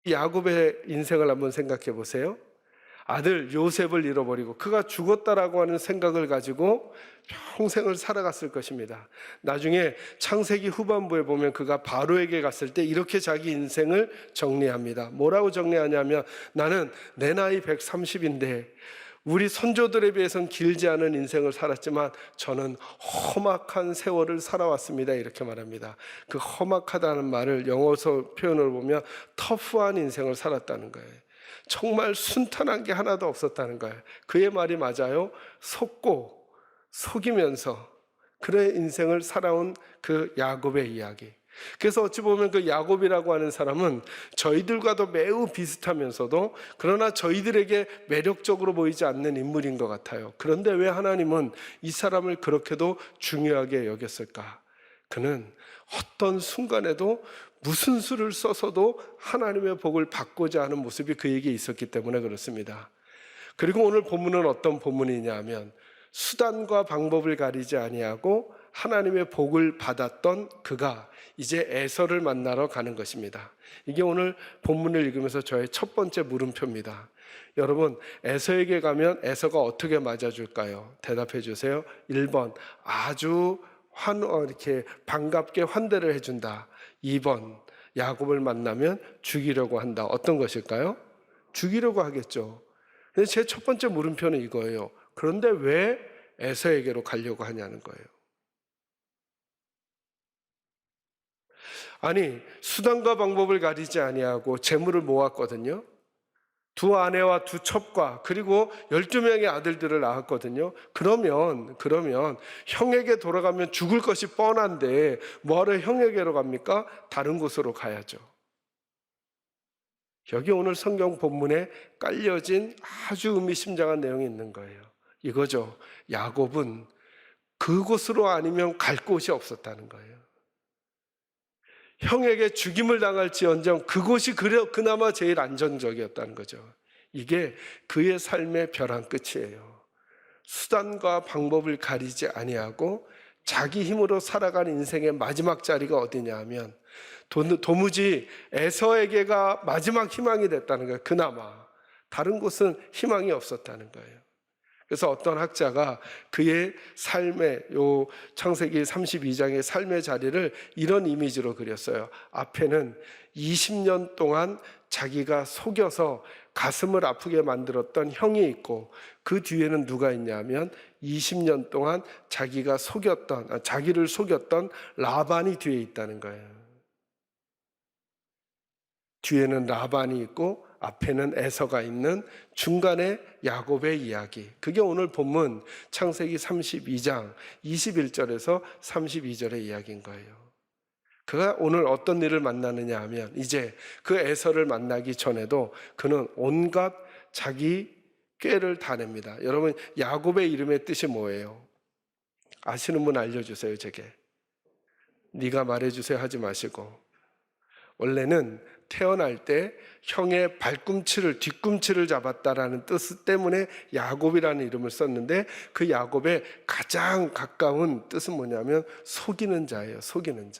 야곱의 인생을 한번 생각해 보세요. 아들 요셉을 잃어버리고 그가 죽었다라고 하는 생각을 가지고 평생을 살아갔을 것입니다. 나중에 창세기 후반부에 보면 그가 바로에게 갔을 때 이렇게 자기 인생을 정리합니다. 뭐라고 정리하냐면, 나는 내 나이 130인데 우리 선조들에 비해서는 길지 않은 인생을 살았지만 저는 험악한 세월을 살아왔습니다. 이렇게 말합니다. 그 험악하다는 말을 영어서 표현을 보면 터프한 인생을 살았다는 거예요. 정말 순탄한 게 하나도 없었다는 거예요. 그의 말이 맞아요. 속고 속이면서 그의 인생을 살아온 그 야곱의 이야기. 그래서 어찌 보면 그 야곱이라고 하는 사람은 저희들과도 매우 비슷하면서도 그러나 저희들에게 매력적으로 보이지 않는 인물인 것 같아요. 그런데 왜 하나님은 이 사람을 그렇게도 중요하게 여겼을까? 그는 어떤 순간에도 무슨 수를 써서도 하나님의 복을 받고자 하는 모습이 그에게 있었기 때문에 그렇습니다. 그리고 오늘 본문은 어떤 본문이냐 하면, 수단과 방법을 가리지 아니하고 하나님의 복을 받았던 그가 이제 에서를 만나러 가는 것입니다. 이게 오늘 본문을 읽으면서 저의 첫 번째 물음표입니다. 여러분, 에서에게 가면 에서가 어떻게 맞아줄까요? 대답해 주세요. 1번, 아주 이렇게 반갑게 환대를 해준다. 2번, 야곱을 만나면 죽이려고 한다. 어떤 것일까요? 죽이려고 하겠죠. 근데 제 첫 번째 물음표는 이거예요. 그런데 왜 에서에게로 가려고 하냐는 거예요. 아니, 수단과 방법을 가리지 아니하고 재물을 모았거든요. 두 아내와 두 첩과 그리고 12명의 아들들을 낳았거든요. 그러면 형에게 돌아가면 죽을 것이 뻔한데 뭐하러 형에게로 갑니까? 다른 곳으로 가야죠. 여기 오늘 성경 본문에 깔려진 아주 의미심장한 내용이 있는 거예요. 이거죠. 야곱은 그곳으로 아니면 갈 곳이 없었다는 거예요. 형에게 죽임을 당할지언정 그곳이 그나마 제일 안정적이었다는 거죠. 이게 그의 삶의 벼랑 끝이에요. 수단과 방법을 가리지 아니하고 자기 힘으로 살아간 인생의 마지막 자리가 어디냐 하면 도무지 에서에게가 마지막 희망이 됐다는 거예요. 그나마 다른 곳은 희망이 없었다는 거예요. 그래서 어떤 학자가 그의 삶의 요 창세기 32장의 삶의 자리를 이런 이미지로 그렸어요. 앞에는 20년 동안 자기가 속여서 가슴을 아프게 만들었던 형이 있고, 그 뒤에는 누가 있냐면 20년 동안 자기를 속였던 라반이 뒤에 있다는 거예요. 뒤에는 라반이 있고 앞에는 에서가 있는 중간에 야곱의 이야기. 그게 오늘 본문 창세기 32장 21절에서 32절의 이야기인 거예요. 그가 오늘 어떤 일을 만나느냐 하면, 이제 그 에서를 만나기 전에도 그는 온갖 자기 꾀를 다 냅니다. 여러분, 야곱의 이름의 뜻이 뭐예요? 아시는 분 알려주세요. 제게. 네가 말해주세요 하지 마시고, 원래는 태어날 때 형의 뒤꿈치를 잡았다라는 뜻 때문에 야곱이라는 이름을 썼는데, 그 야곱의 가장 가까운 뜻은 뭐냐면 속이는 자예요. 속이는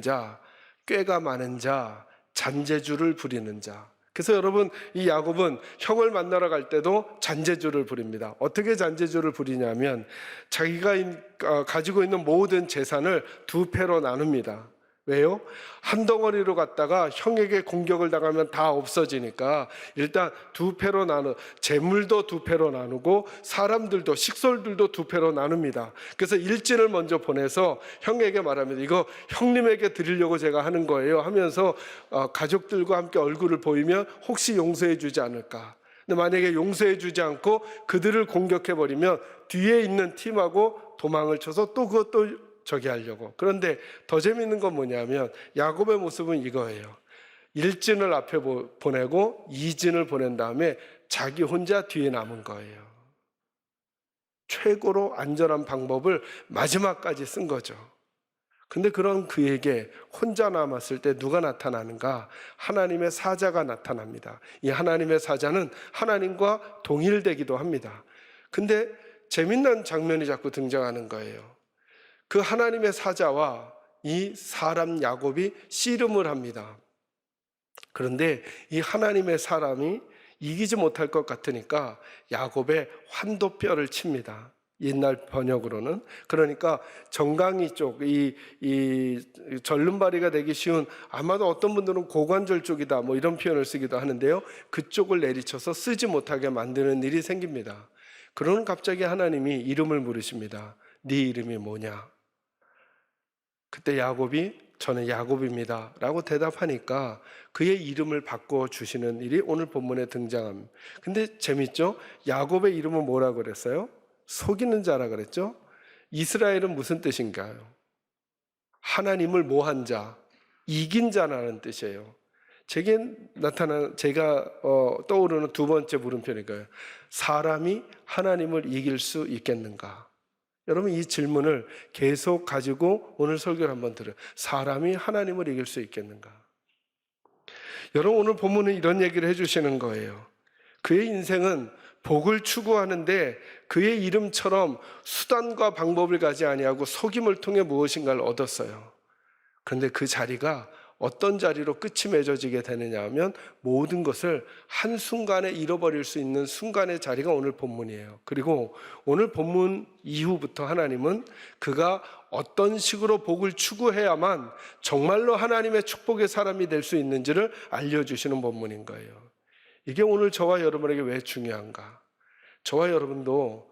자, 꾀가 많은 자, 잔재주를 부리는 자. 그래서 여러분, 이 야곱은 형을 만나러 갈 때도 잔재주를 부립니다. 어떻게 잔재주를 부리냐면 자기가 가지고 있는 모든 재산을 두 패로 나눕니다. 왜요? 한 덩어리로 갔다가 형에게 공격을 당하면 다 없어지니까 일단 두 패로 재물도 두 패로 나누고 사람들도, 식솔들도 두 패로 나눕니다. 그래서 일진을 먼저 보내서 형에게 말합니다. 이거 형님에게 드리려고 제가 하는 거예요 하면서 가족들과 함께 얼굴을 보이면 혹시 용서해 주지 않을까. 근데 만약에 용서해 주지 않고 그들을 공격해 버리면 뒤에 있는 팀하고 도망을 쳐서 또 그것도 하려고. 그런데 더 재밌는 건 뭐냐면 야곱의 모습은 이거예요. 일진을 앞에 보내고 이진을 보낸 다음에 자기 혼자 뒤에 남은 거예요. 최고로 안전한 방법을 마지막까지 쓴 거죠. 근데 그런 그에게 혼자 남았을 때 누가 나타나는가? 하나님의 사자가 나타납니다. 이 하나님의 사자는 하나님과 동일되기도 합니다. 근데 재밌는 장면이 자꾸 등장하는 거예요. 그 하나님의 사자와 이 사람 야곱이 씨름을 합니다. 그런데 이 하나님의 사람이 이기지 못할 것 같으니까 야곱의 환도뼈를 칩니다. 옛날 번역으로는. 그러니까 정강이 쪽, 이 절름발이가 되기 쉬운, 아마도 어떤 분들은 고관절 쪽이다 뭐 이런 표현을 쓰기도 하는데요. 그쪽을 내리쳐서 쓰지 못하게 만드는 일이 생깁니다. 그러는 갑자기 하나님이 이름을 물으십니다. 네 이름이 뭐냐? 그때 야곱이 저는 야곱입니다 라고 대답하니까 그의 이름을 바꿔주시는 일이 오늘 본문에 등장합니다. 근데 재밌죠? 야곱의 이름은 뭐라 그랬어요? 속이는 자라 그랬죠? 이스라엘은 무슨 뜻인가요? 하나님을 뭐한 자, 이긴 자라는 뜻이에요. 제게 제가 떠오르는 두 번째 물음표니까요. 사람이 하나님을 이길 수 있겠는가? 여러분 이 질문을 계속 가지고 오늘 설교를 한번 들어요. 사람이 하나님을 이길 수 있겠는가? 여러분 오늘 본문은 이런 얘기를 해주시는 거예요. 그의 인생은 복을 추구하는데 그의 이름처럼 수단과 방법을 가지 아니하고 속임을 통해 무엇인가를 얻었어요. 그런데 그 자리가 어떤 자리로 끝이 맺어지게 되느냐 하면 모든 것을 한순간에 잃어버릴 수 있는 순간의 자리가 오늘 본문이에요. 그리고 오늘 본문 이후부터 하나님은 그가 어떤 식으로 복을 추구해야만 정말로 하나님의 축복의 사람이 될 수 있는지를 알려주시는 본문인 거예요. 이게 오늘 저와 여러분에게 왜 중요한가? 저와 여러분도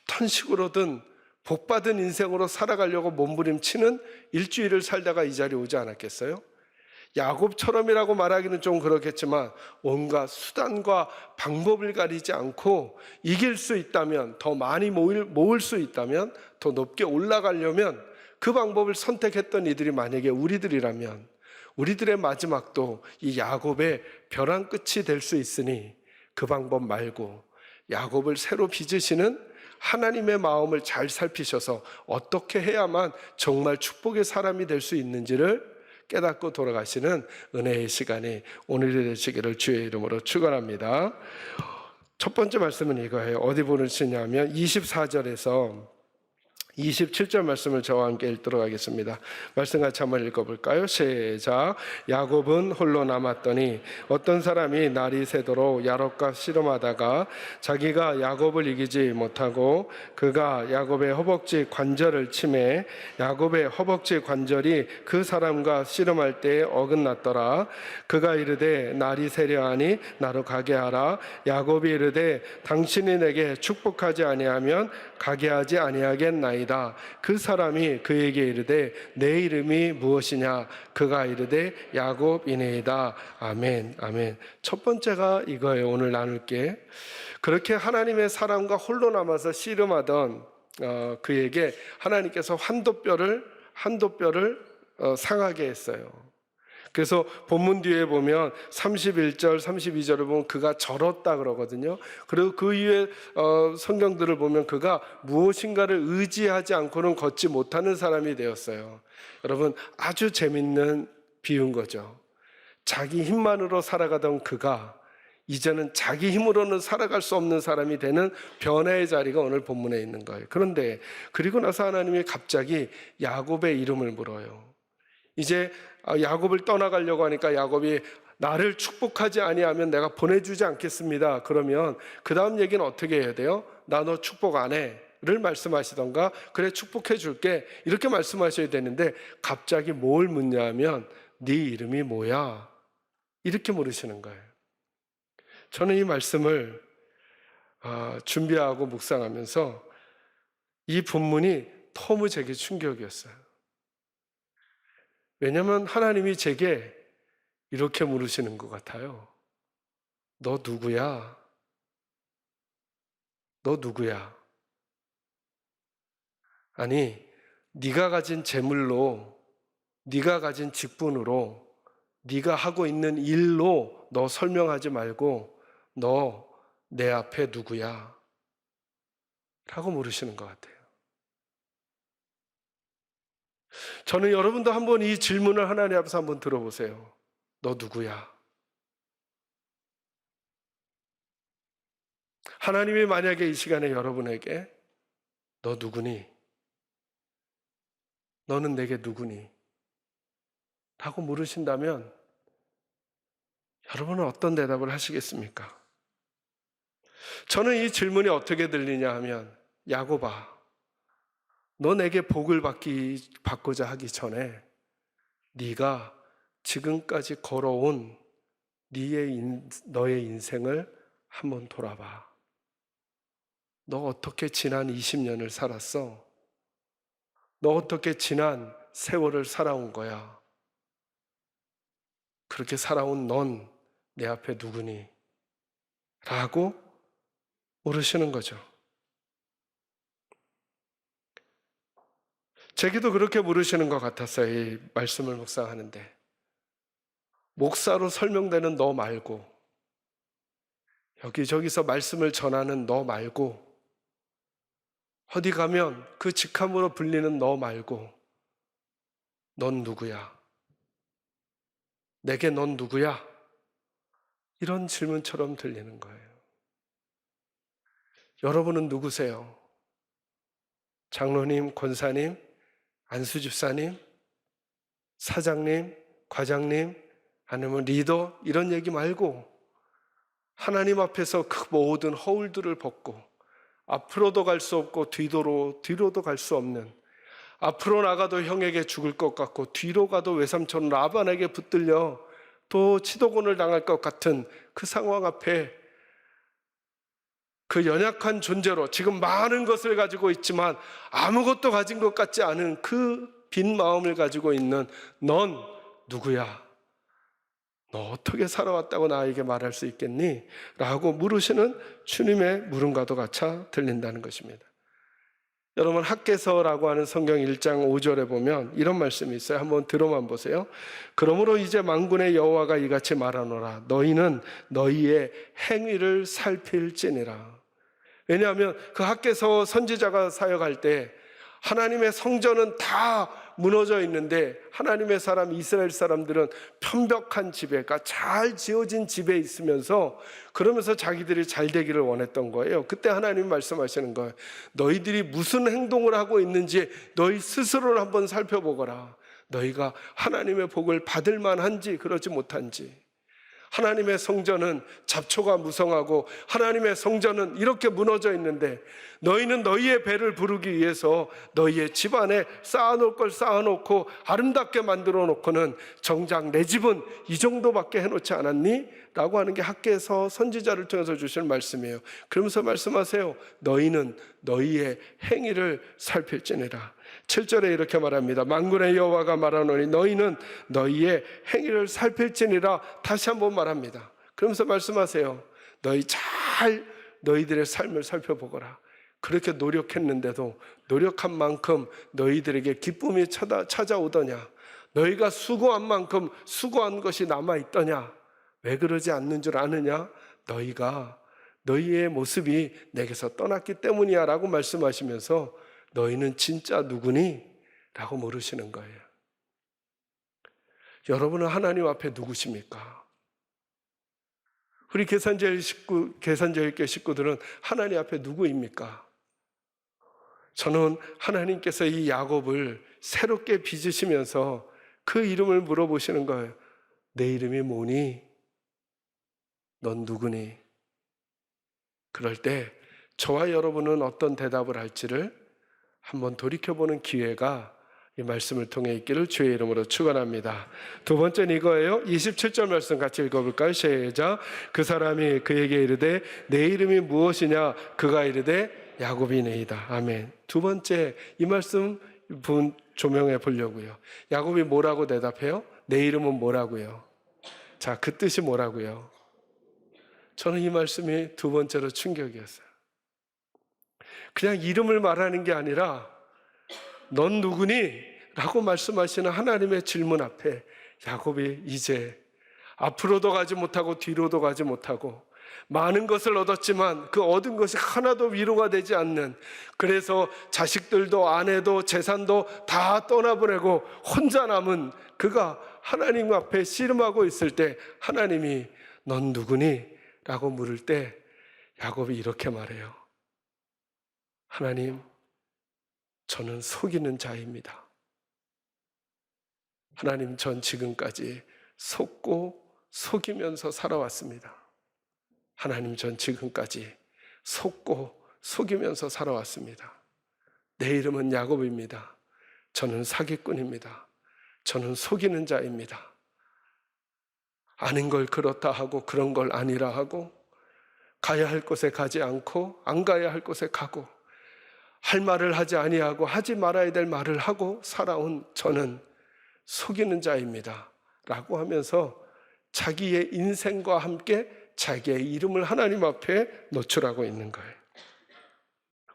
어떤 식으로든 복받은 인생으로 살아가려고 몸부림치는 일주일을 살다가 이 자리에 오지 않았겠어요? 야곱처럼이라고 말하기는 좀 그렇겠지만 온갖 수단과 방법을 가리지 않고 이길 수 있다면, 더 많이 모을 수 있다면, 더 높게 올라가려면 그 방법을 선택했던 이들이 만약에 우리들이라면 우리들의 마지막도 이 야곱의 벼랑 끝이 될 수 있으니 그 방법 말고 야곱을 새로 빚으시는 하나님의 마음을 잘 살피셔서 어떻게 해야만 정말 축복의 사람이 될 수 있는지를 깨닫고 돌아가시는 은혜의 시간이 오늘이 되시기를 주의 이름으로 축원합니다. 첫 번째 말씀은 이거예요. 어디 보시냐면 24절에서 27절 말씀을 저와 함께 읽도록 하겠습니다. 말씀 같이 한번 읽어볼까요? 시작. 야곱은 홀로 남았더니 어떤 사람이 날이 새도록 야곱과 씨름하다가 자기가 야곱을 이기지 못하고 그가 야곱의 허벅지 관절을 치매 야곱의 허벅지 관절이 그 사람과 씨름할 때에 어긋났더라. 그가 이르되 날이 새려하니 나로 가게 하라. 야곱이 이르되 당신이 내게 축복하지 아니하면 가게 하지 아니하겠나이다. 그 사람이 그에게 이르되 내 이름이 무엇이냐? 그가 이르되 야곱이니이다. 아멘. 아멘. 첫 번째가 이거예요. 오늘 나눌 게. 그렇게 하나님의 사람과 홀로 남아서 씨름하던 그에게 하나님께서 한도뼈를 상하게 했어요. 그래서 본문 뒤에 보면 31절, 32절을 보면 그가 절었다 그러거든요. 그리고 그 이후에 성경들을 보면 그가 무엇인가를 의지하지 않고는 걷지 못하는 사람이 되었어요. 여러분 아주 재밌는 비유인 거죠. 자기 힘만으로 살아가던 그가 이제는 자기 힘으로는 살아갈 수 없는 사람이 되는 변화의 자리가 오늘 본문에 있는 거예요. 그런데 그리고 나서 하나님이 갑자기 야곱의 이름을 물어요. 이제 야곱을 떠나가려고 하니까 야곱이 나를 축복하지 아니하면 내가 보내주지 않겠습니다. 그러면 그 다음 얘기는 어떻게 해야 돼요? 나 너 축복 안 해 를 말씀하시던가 그래 축복해 줄게 이렇게 말씀하셔야 되는데 갑자기 뭘 묻냐 하면 네 이름이 뭐야? 이렇게 물으시는 거예요. 저는 이 말씀을 준비하고 묵상하면서 이 본문이 너무 제게 충격이었어요. 왜냐하면 하나님이 제게 이렇게 물으시는 것 같아요. 너 누구야? 너 누구야? 아니, 네가 가진 재물로, 네가 가진 직분으로, 네가 하고 있는 일로 너 설명하지 말고 너 내 앞에 누구야? 라고 물으시는 것 같아요. 저는 여러분도 한번 이 질문을 하나님 앞에서 한번 들어보세요. 너 누구야? 하나님이 만약에 이 시간에 여러분에게 너 누구니? 너는 내게 누구니? 라고 물으신다면 여러분은 어떤 대답을 하시겠습니까? 저는 이 질문이 어떻게 들리냐 하면, 야곱아, 너 내게 복을 받고자 하기 전에 네가 지금까지 걸어온 너의 인생을 한번 돌아봐. 너 어떻게 지난 20년을 살았어? 너 어떻게 지난 세월을 살아온 거야? 그렇게 살아온 넌 내 앞에 누구니? 라고 물으시는 거죠. 제게도 그렇게 물으시는 것 같았어요. 이 말씀을 묵상하는데. 목사로 설명되는 너 말고, 여기저기서 말씀을 전하는 너 말고, 어디 가면 그 직함으로 불리는 너 말고, 넌 누구야? 내게 넌 누구야? 이런 질문처럼 들리는 거예요. 여러분은 누구세요? 장로님, 권사님, 안수집사님, 사장님, 과장님, 아니면 리더, 이런 얘기 말고 하나님 앞에서 그 모든 허울들을 벗고 앞으로도 갈 수 없고 뒤로도 갈 수 없는, 앞으로 나가도 형에게 죽을 것 같고 뒤로 가도 외삼촌 라반에게 붙들려 또 치도곤을 당할 것 같은 그 상황 앞에 그 연약한 존재로 지금 많은 것을 가지고 있지만 아무것도 가진 것 같지 않은 그 빈 마음을 가지고 있는 넌 누구야? 너 어떻게 살아왔다고 나에게 말할 수 있겠니? 라고 물으시는 주님의 물음과도 같이 들린다는 것입니다. 여러분, 학개서라고 하는 성경 1장 5절에 보면 이런 말씀이 있어요. 한번 들어만 보세요. 그러므로 이제 만군의 여호와가 이같이 말하노라. 너희는 너희의 행위를 살필지니라. 왜냐하면 그 학개서 선지자가 사역할 때 하나님의 성전은 다 무너져 있는데 하나님의 사람 이스라엘 사람들은 편벽한 집에, 그러니까 잘 지어진 집에 있으면서 그러면서 자기들이 잘 되기를 원했던 거예요. 그때 하나님이 말씀하시는 거예요. 너희들이 무슨 행동을 하고 있는지 너희 스스로를 한번 살펴보거라. 너희가 하나님의 복을 받을 만한지 그러지 못한지. 하나님의 성전은 잡초가 무성하고 하나님의 성전은 이렇게 무너져 있는데 너희는 너희의 배를 부르기 위해서 너희의 집안에 쌓아놓을 걸 쌓아놓고 아름답게 만들어 놓고는 정작 내 집은 이 정도밖에 해놓지 않았니? 라고 하는 게 학개서 선지자를 통해서 주시는 말씀이에요. 그러면서 말씀하세요. 너희는 너희의 행위를 살필지니라. 7절에 이렇게 말합니다. 만군의 여호와가 말하노니 너희는 너희의 행위를 살필지니라. 다시 한번 말합니다. 그러면서 말씀하세요. 너희들의 삶을 살펴보거라. 그렇게 노력했는데도 노력한 만큼 너희들에게 기쁨이 찾아오더냐? 너희가 수고한 만큼 수고한 것이 남아있더냐? 왜 그러지 않는 줄 아느냐? 너희의 모습이 내게서 떠났기 때문이야 라고 말씀하시면서 너희는 진짜 누구니? 라고 물으시는 거예요. 여러분은 하나님 앞에 누구십니까? 우리 계산제일교 식구들은 하나님 앞에 누구입니까? 저는 하나님께서 이 야곱을 새롭게 빚으시면서 그 이름을 물어보시는 거예요. 내 이름이 뭐니? 넌 누구니? 그럴 때 저와 여러분은 어떤 대답을 할지를 한번 돌이켜보는 기회가 이 말씀을 통해 있기를 주의 이름으로 축원합니다. 두 번째는 이거예요. 27절 말씀 같이 읽어볼까요? 시작. 그 사람이 그에게 이르되 내 이름이 무엇이냐? 그가 이르되 야곱이니이다. 아멘. 두 번째 이 말씀 조명해 보려고요. 야곱이 뭐라고 대답해요? 내 이름은 뭐라고요? 자, 그 뜻이 뭐라고요? 저는 이 말씀이 두 번째로 충격이었어요. 그냥 이름을 말하는 게 아니라 넌 누구니? 라고 말씀하시는 하나님의 질문 앞에 야곱이 이제 앞으로도 가지 못하고 뒤로도 가지 못하고 많은 것을 얻었지만 그 얻은 것이 하나도 위로가 되지 않는, 그래서 자식들도 아내도 재산도 다 떠나보내고 혼자 남은 그가 하나님 앞에 씨름하고 있을 때 하나님이 넌 누구니? 라고 물을 때 야곱이 이렇게 말해요. 하나님, 저는 속이는 자입니다. 하나님, 전 지금까지 속고 속이면서 살아왔습니다. 하나님, 전 지금까지 속고 속이면서 살아왔습니다. 내 이름은 야곱입니다. 저는 사기꾼입니다. 저는 속이는 자입니다. 아닌 걸 그렇다 하고 그런 걸 아니라 하고, 가야 할 곳에 가지 않고 안 가야 할 곳에 가고, 할 말을 하지 아니하고 하지 말아야 될 말을 하고 살아온 저는 속이는 자입니다 라고 하면서 자기의 인생과 함께 자기의 이름을 하나님 앞에 노출하고 있는 거예요.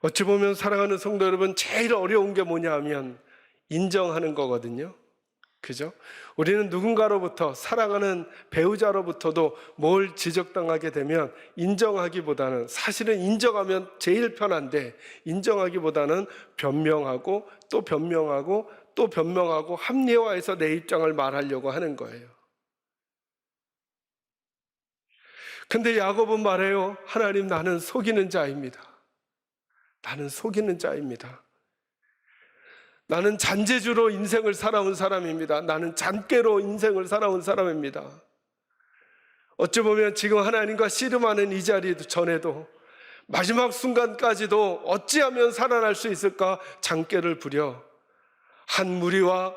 어찌 보면 사랑하는 성도 여러분, 제일 어려운 게 뭐냐 하면 인정하는 거거든요. 그죠? 우리는 누군가로부터, 사랑하는 배우자로부터도 뭘 지적당하게 되면 인정하기보다는, 사실은 인정하면 제일 편한데 인정하기보다는 변명하고 또 변명하고 또 변명하고 합리화해서 내 입장을 말하려고 하는 거예요. 근데 야곱은 말해요. 하나님, 나는 속이는 자입니다. 나는 속이는 자입니다. 나는 잔재주로 인생을 살아온 사람입니다. 나는 잔꾀로 인생을 살아온 사람입니다. 어찌 보면 지금 하나님과 씨름하는 이 자리 전에도 마지막 순간까지도 어찌하면 살아날 수 있을까 잔꾀를 부려 한 무리와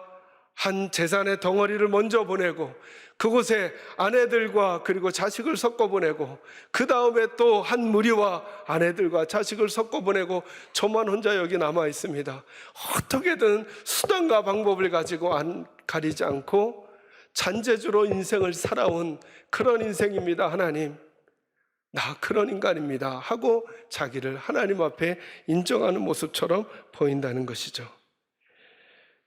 한 재산의 덩어리를 먼저 보내고, 그곳에 아내들과 그리고 자식을 섞어 보내고, 그 다음에 또 한 무리와 아내들과 자식을 섞어 보내고, 저만 혼자 여기 남아 있습니다. 어떻게든 수단과 방법을 가지고 가리지 않고 잔재주로 인생을 살아온 그런 인생입니다. 하나님, 나 그런 인간입니다 하고 자기를 하나님 앞에 인정하는 모습처럼 보인다는 것이죠.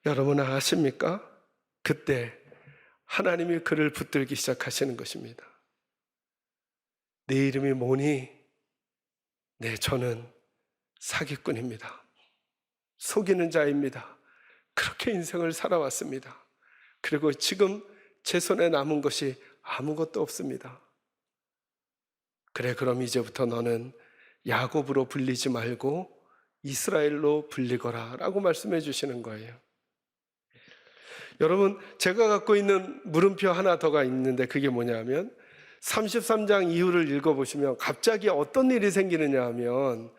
여러분 아십니까? 그때 하나님이 그를 붙들기 시작하시는 것입니다. 네 이름이 뭐니? 네, 저는 사기꾼입니다. 속이는 자입니다. 그렇게 인생을 살아왔습니다. 그리고 지금 제 손에 남은 것이 아무것도 없습니다. 그래, 그럼 이제부터 너는 야곱으로 불리지 말고 이스라엘로 불리거라 라고 말씀해 주시는 거예요. 여러분, 제가 갖고 있는 물음표 하나 더가 있는데 그게 뭐냐면 33장 이후를 읽어보시면 갑자기 어떤 일이 생기느냐 하면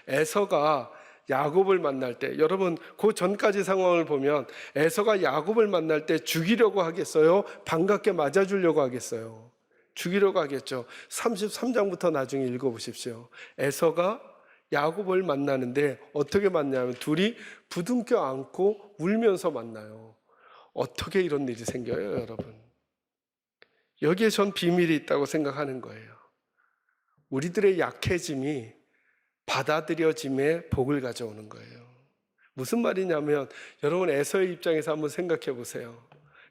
에서가 야곱을 만날 때, 여러분 그 전까지 상황을 보면 에서가 야곱을 만날 때 죽이려고 하겠어요? 반갑게 맞아주려고 하겠어요? 죽이려고 하겠죠. 33장부터 나중에 읽어보십시오. 에서가 야곱을 만나는데 어떻게 만나냐면 둘이 부둥켜 안고 울면서 만나요. 어떻게 이런 일이 생겨요, 여러분? 여기에 전 비밀이 있다고 생각하는 거예요. 우리들의 약해짐이 받아들여짐에 복을 가져오는 거예요. 무슨 말이냐면, 여러분 에서의 입장에서 한번 생각해 보세요.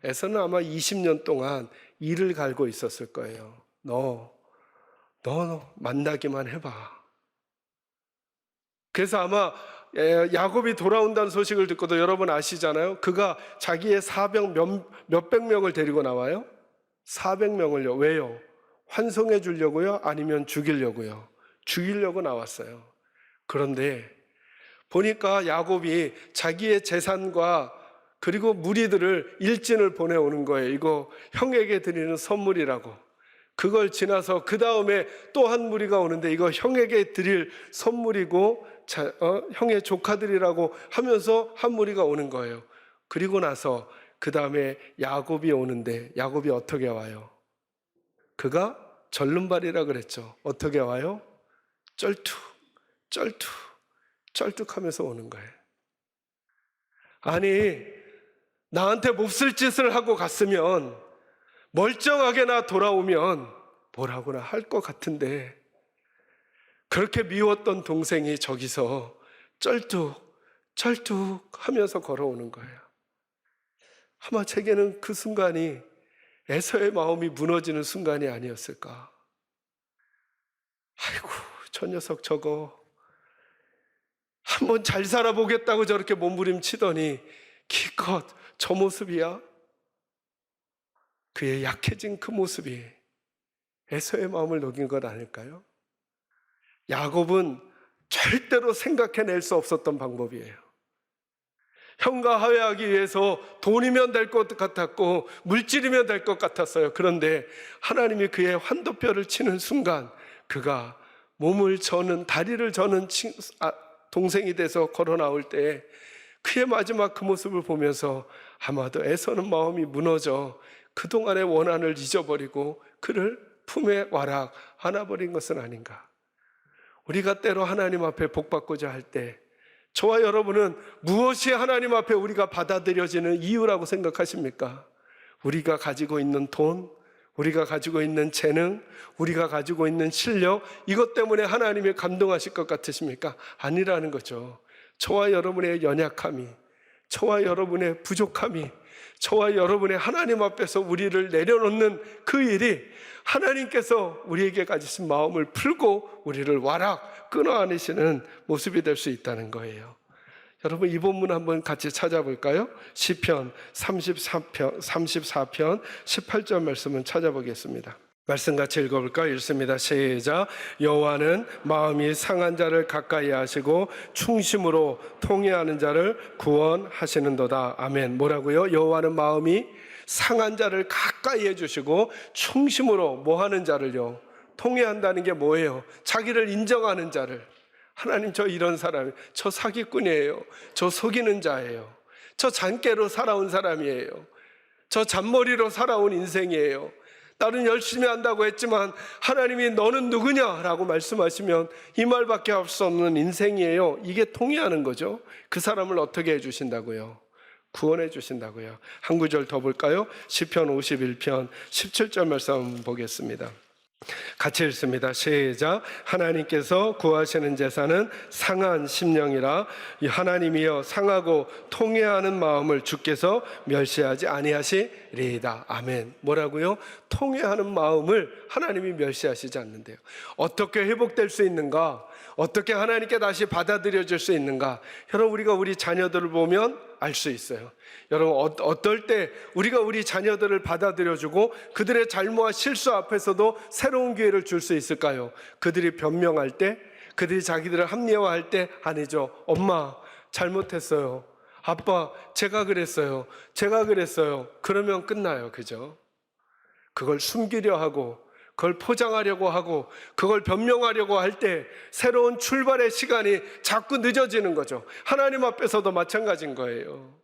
에서는 아마 20년 동안 이를 갈고 있었을 거예요. 너 만나기만 해봐. 그래서 아마 야곱이 돌아온다는 소식을 듣고도, 여러분 아시잖아요. 그가 자기의 사병 몇백 명을 데리고 나와요. 400명을요. 왜요? 환송해 주려고요? 아니면 죽이려고요? 죽이려고 나왔어요. 그런데 보니까 야곱이 자기의 재산과 그리고 무리들을 일진을 보내오는 거예요. 이거 형에게 드리는 선물이라고. 그걸 지나서 그 다음에 또 한 무리가 오는데 이거 형에게 드릴 선물이고 형의 조카들이라고 하면서 한 무리가 오는 거예요. 그리고 나서 그 다음에 야곱이 오는데 야곱이 어떻게 와요? 그가 절름발이라 그랬죠. 어떻게 와요? 쩔뚝하면서 오는 거예요. 아니, 나한테 몹쓸 짓을 하고 갔으면 멀쩡하게나 돌아오면 뭐라고나 할 것 같은데, 그렇게 미웠던 동생이 저기서 쩔뚝 하면서 걸어오는 거예요. 아마 제게는 그 순간이 에서의 마음이 무너지는 순간이 아니었을까. 아이고, 저 녀석 저거 한번 잘 살아보겠다고 저렇게 몸부림치더니 기껏 저 모습이야? 그의 약해진 그 모습이 에서의 마음을 녹인 것 아닐까요? 야곱은 절대로 생각해낼 수 없었던 방법이에요. 형과 화해하기 위해서 돈이면 될 것 같았고 물질이면 될 것 같았어요. 그런데 하나님이 그의 환도뼈를 치는 순간 그가 몸을 저는, 다리를 저는 동생이 돼서 걸어 나올 때 그의 마지막 그 모습을 보면서 아마도 애서는 마음이 무너져 그동안의 원한을 잊어버리고 그를 품에 와락 안아버린 것은 아닌가. 우리가 때로 하나님 앞에 복받고자 할 때 저와 여러분은 무엇이 하나님 앞에 우리가 받아들여지는 이유라고 생각하십니까? 우리가 가지고 있는 돈, 우리가 가지고 있는 재능, 우리가 가지고 있는 실력, 이것 때문에 하나님이 감동하실 것 같으십니까? 아니라는 거죠. 저와 여러분의 연약함이, 저와 여러분의 부족함이, 저와 여러분의 하나님 앞에서 우리를 내려놓는 그 일이 하나님께서 우리에게 가지신 마음을 풀고 우리를 와락 끊어안으시는 모습이 될 수 있다는 거예요. 여러분, 이 본문 한번 같이 찾아볼까요? 시편 34편 18절 말씀은 찾아보겠습니다. 말씀 같이 읽어볼까요? 읽습니다. 시작. 여호와는 마음이 상한 자를 가까이 하시고 충심으로 통회하는 자를 구원하시는도다. 아멘. 뭐라고요? 여호와는 마음이 상한 자를 가까이 해주시고 충심으로 뭐 하는 자를요? 통회한다는 게 뭐예요? 자기를 인정하는 자를. 하나님, 저 이런 사람, 저 사기꾼이에요. 저 속이는 자예요. 저 잔깨로 살아온 사람이에요. 저 잔머리로 살아온 인생이에요. 나는 열심히 한다고 했지만 하나님이 너는 누구냐라고 말씀하시면 이 말밖에 할 수 없는 인생이에요. 이게 통회하는 거죠. 그 사람을 어떻게 해주신다고요? 구원해 주신다고요. 한 구절 더 볼까요? 시편 51편 17절 말씀 한번 보겠습니다. 같이 읽습니다. 시작. 하나님께서 구하시는 제사는 상한 심령이라. 하나님이여 상하고 통회하는 마음을 주께서 멸시하지 아니하시리이다. 아멘. 뭐라고요? 통회하는 마음을 하나님이 멸시하시지 않는데요. 어떻게 회복될 수 있는가? 어떻게 하나님께 다시 받아들여질 수 있는가? 여러분, 우리가 우리 자녀들을 보면 알 수 있어요. 여러분, 어떨 때 우리가 우리 자녀들을 받아들여주고 그들의 잘못과 실수 앞에서도 새로운 기회를 줄 수 있을까요? 그들이 변명할 때, 그들이 자기들을 합리화할 때, 아니죠. 엄마 잘못했어요. 아빠 제가 그랬어요. 그러면 끝나요. 그죠? 그걸 숨기려 하고, 그걸 포장하려고 하고, 그걸 변명하려고 할 때 새로운 출발의 시간이 자꾸 늦어지는 거죠. 하나님 앞에서도 마찬가지인 거예요.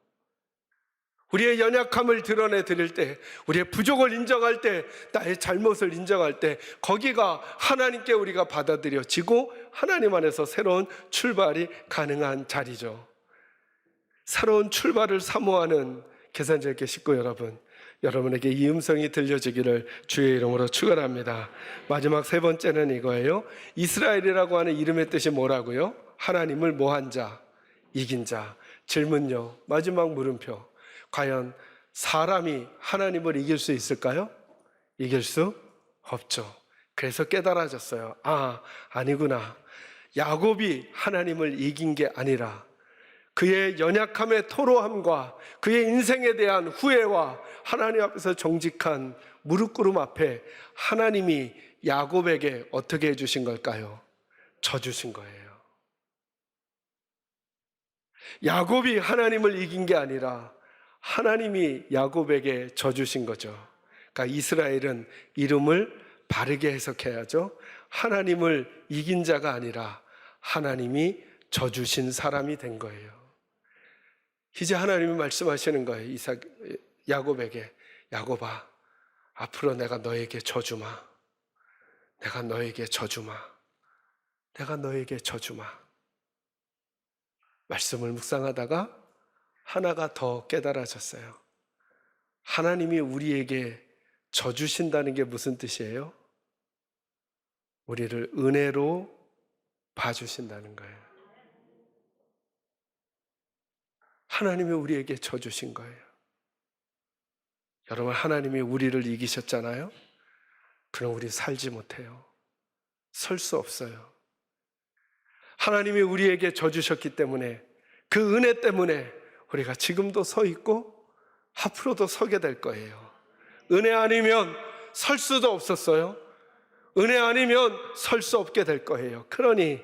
우리의 연약함을 드러내 드릴 때, 우리의 부족을 인정할 때, 나의 잘못을 인정할 때, 거기가 하나님께 우리가 받아들여지고 하나님 안에서 새로운 출발이 가능한 자리죠. 새로운 출발을 사모하는 계산절개 식구 여러분, 여러분에게 이 음성이 들려지기를 주의 이름으로 축원합니다. 마지막 세 번째는 이거예요. 이스라엘이라고 하는 이름의 뜻이 뭐라고요? 하나님을 뭐한 자? 이긴 자. 질문요, 마지막 물음표. 과연 사람이 하나님을 이길 수 있을까요? 이길 수 없죠. 그래서 깨달아졌어요. 아니구나. 야곱이 하나님을 이긴 게 아니라 그의 연약함의 토로함과 그의 인생에 대한 후회와 하나님 앞에서 정직한 무릎 꿇음 앞에 하나님이 야곱에게 어떻게 해주신 걸까요? 져주신 거예요. 야곱이 하나님을 이긴 게 아니라 하나님이 야곱에게 져주신 거죠. 그러니까 이스라엘은 이름을 바르게 해석해야죠. 하나님을 이긴 자가 아니라 하나님이 져주신 사람이 된 거예요. 이제 하나님이 말씀하시는 거예요. 야곱에게. 야곱아, 앞으로 내가 너에게 져주마. 내가 너에게 져주마. 말씀을 묵상하다가 하나가 더 깨달아졌어요. 하나님이 우리에게 져주신다는 게 무슨 뜻이에요? 우리를 은혜로 봐주신다는 거예요. 하나님이 우리에게 져주신 거예요. 여러분, 하나님이 우리를 이기셨잖아요. 그럼 우리 살지 못해요. 설 수 없어요. 하나님이 우리에게 져주셨기 때문에, 그 은혜 때문에 우리가 지금도 서 있고 앞으로도 서게 될 거예요. 은혜 아니면 설 수도 없었어요. 은혜 아니면 설 수 없게 될 거예요. 그러니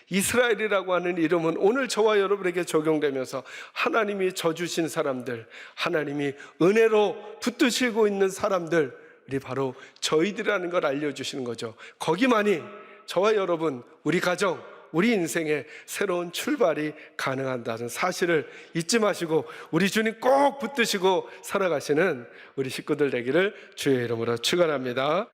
이스라엘이라고 하는 이름은 오늘 저와 여러분에게 적용되면서 하나님이 져주신 사람들, 하나님이 은혜로 붙드시고 있는 사람들이 바로 저희들이라는 걸 알려주시는 거죠. 거기만이 저와 여러분, 우리 가정, 우리 인생에 새로운 출발이 가능하다는 사실을 잊지 마시고 우리 주님 꼭 붙드시고 살아가시는 우리 식구들 되기를 주의 이름으로 축원합니다.